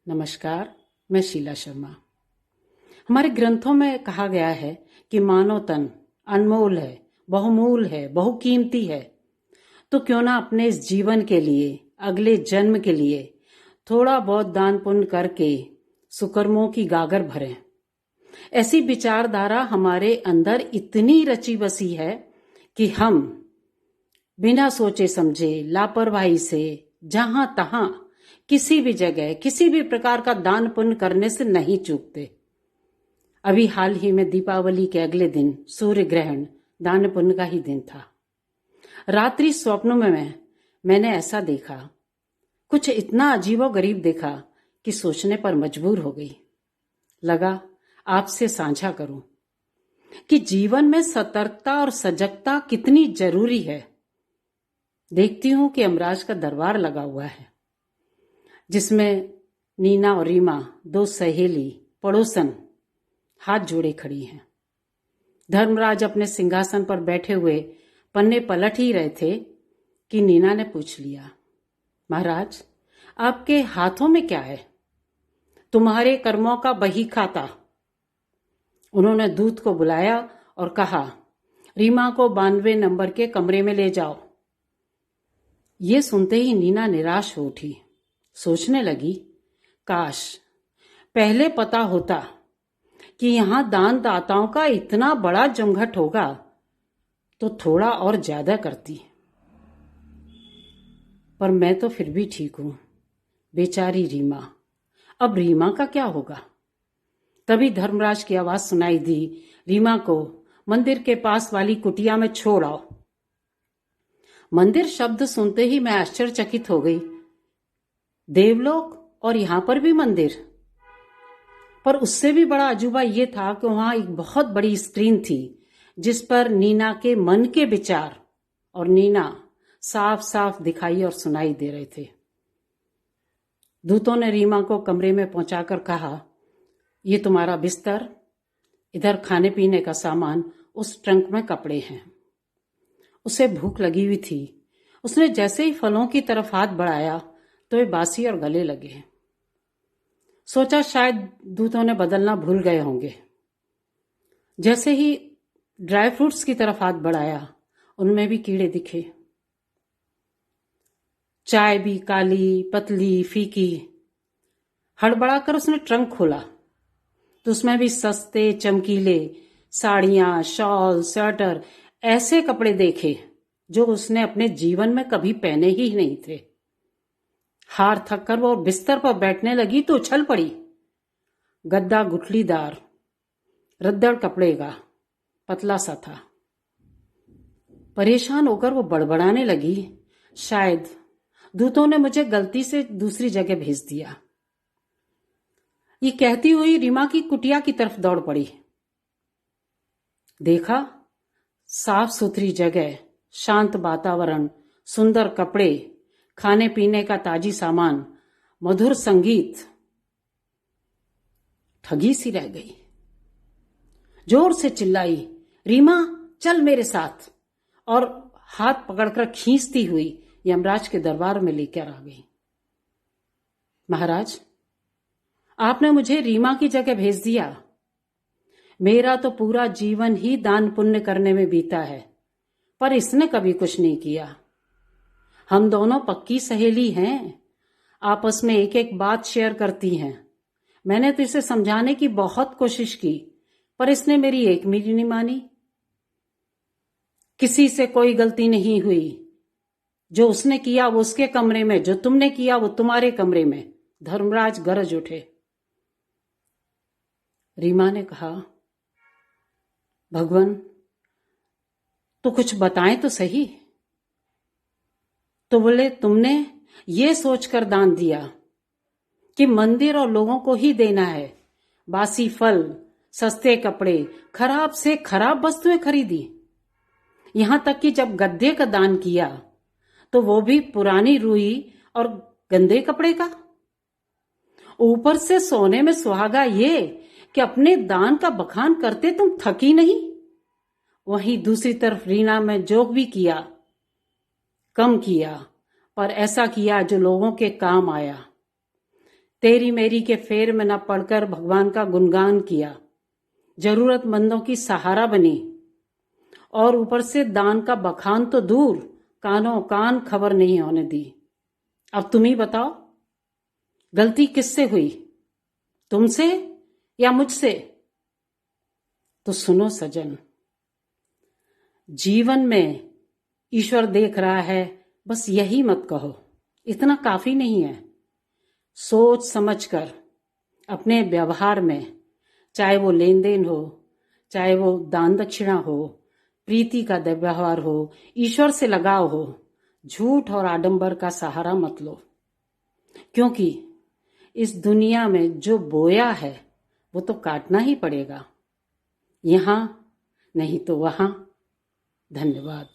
नमस्कार, मैं शीला शर्मा। हमारे ग्रंथों में कहा गया है कि मानव तन अनमोल है, बहुमूल है, बहुकीमती है। तो क्यों ना अपने इस जीवन के लिए, अगले जन्म के लिए थोड़ा बहुत दान पुण्य करके सुकर्मों की गागर भरें। ऐसी विचारधारा हमारे अंदर इतनी रची बसी है कि हम बिना सोचे समझे लापरवाही से जहां तहां किसी भी जगह किसी भी प्रकार का दान पुण्य करने से नहीं चूकते। अभी हाल ही में दीपावली के अगले दिन सूर्य ग्रहण दान पुण्य का ही दिन था। रात्रि स्वप्नों में मैंने ऐसा देखा, कुछ इतना अजीबोगरीब देखा कि सोचने पर मजबूर हो गई। लगा आपसे साझा करूं कि जीवन में सतर्कता और सजगता कितनी जरूरी है। देखती हूं कि यमराज का दरबार लगा हुआ है, जिसमें नीना और रीमा, दो सहेली पड़ोसन, हाथ जोड़े खड़ी हैं। धर्मराज अपने सिंहासन पर बैठे हुए पन्ने पलट ही रहे थे कि नीना ने पूछ लिया, महाराज आपके हाथों में क्या है? तुम्हारे कर्मों का बही खाता। उन्होंने दूत को बुलाया और कहा, रीमा को 92 नंबर के कमरे में ले जाओ। ये सुनते ही नीना निराश हो उठी। सोचने लगी, काश पहले पता होता कि यहां दान दाताओं का इतना बड़ा जमघट होगा तो थोड़ा और ज्यादा करती। पर मैं तो फिर भी ठीक हूं। बेचारी रीमा, अब रीमा का क्या होगा? तभी धर्मराज की आवाज सुनाई दी, रीमा को मंदिर के पास वाली कुटिया में छोड़ आओ। मंदिर शब्द सुनते ही मैं आश्चर्यचकित हो गई। देवलोक और यहां पर भी मंदिर। पर उससे भी बड़ा अजूबा यह था कि वहां एक बहुत बड़ी स्क्रीन थी जिस पर नीना के मन के विचार और नीना साफ साफ दिखाई और सुनाई दे रहे थे। दूतों ने रीमा को कमरे में पहुंचाकर कहा, ये तुम्हारा बिस्तर, इधर खाने पीने का सामान, उस ट्रंक में कपड़े हैं। उसे भूख लगी हुई थी। उसने जैसे ही फलों की तरफ हाथ बढ़ाया तो वे बासी और गले लगे। सोचा शायद दूतों ने बदलना भूल गए होंगे। जैसे ही ड्राई फ्रूट्स की तरफ हाथ बढ़ाया, उनमें भी कीड़े दिखे। चाय भी काली, पतली, फीकी। हड़बड़ाकर उसने ट्रंक खोला तो उसमें भी सस्ते चमकीले साड़ियां, शॉल, स्वेटर, ऐसे कपड़े देखे जो उसने अपने जीवन में कभी पहने ही नहीं थे। हार थक कर वो बिस्तर पर बैठने लगी तो उछल पड़ी। गद्दा गुठलीदार, रद्दड़ कपड़े का, पतला सा था। परेशान होकर वो बड़बड़ाने लगी, शायद दूतों ने मुझे गलती से दूसरी जगह भेज दिया। ये कहती हुई रीमा की कुटिया की तरफ दौड़ पड़ी। देखा, साफ सुथरी जगह, शांत वातावरण, सुंदर कपड़े, खाने पीने का ताजी सामान, मधुर संगीत। ठगी सी रह गई। जोर से चिल्लाई, रीमा चल मेरे साथ, और हाथ पकड़कर खींचती हुई यमराज के दरबार में लेकर आ गई। महाराज, आपने मुझे रीमा की जगह भेज दिया। मेरा तो पूरा जीवन ही दान पुण्य करने में बीता है, पर इसने कभी कुछ नहीं किया। हम दोनों पक्की सहेली हैं, आपस में एक एक बात शेयर करती हैं। मैंने तो इसे समझाने की बहुत कोशिश की, पर इसने मेरी एक भी नहीं मानी। किसी से कोई गलती नहीं हुई। जो उसने किया वो उसके कमरे में, जो तुमने किया वो तुम्हारे कमरे में। धर्मराज गरज उठे। रीमा ने कहा, भगवान तो कुछ बताएं तो सही। तो बोले, तुमने ये सोचकर दान दिया कि मंदिर और लोगों को ही देना है। बासी फल, सस्ते कपड़े, खराब से खराब वस्तुएं खरीदी। यहां तक कि जब गद्दे का दान किया तो वो भी पुरानी रुई और गंदे कपड़े का। ऊपर से सोने में सुहागा ये कि अपने दान का बखान करते तुम थकी नहीं। वहीं दूसरी तरफ रीना में जो भी किया, कम किया, पर ऐसा किया जो लोगों के काम आया। तेरी मेरी के फेर में न पड़कर भगवान का गुणगान किया, जरूरतमंदों की सहारा बनी, और ऊपर से दान का बखान तो दूर, कानों कान खबर नहीं होने दी। अब तुम ही बताओ, गलती किससे हुई, तुमसे या मुझसे? तो सुनो सजन, जीवन में ईश्वर देख रहा है, बस यही मत कहो, इतना काफी नहीं है। सोच समझकर अपने व्यवहार में, चाहे वो लेन देन हो, चाहे वो दान दक्षिणा हो, प्रीति का व्यवहार हो, ईश्वर से लगाव हो, झूठ और आडंबर का सहारा मत लो। क्योंकि इस दुनिया में जो बोया है वो तो काटना ही पड़ेगा, यहां नहीं तो वहां। धन्यवाद।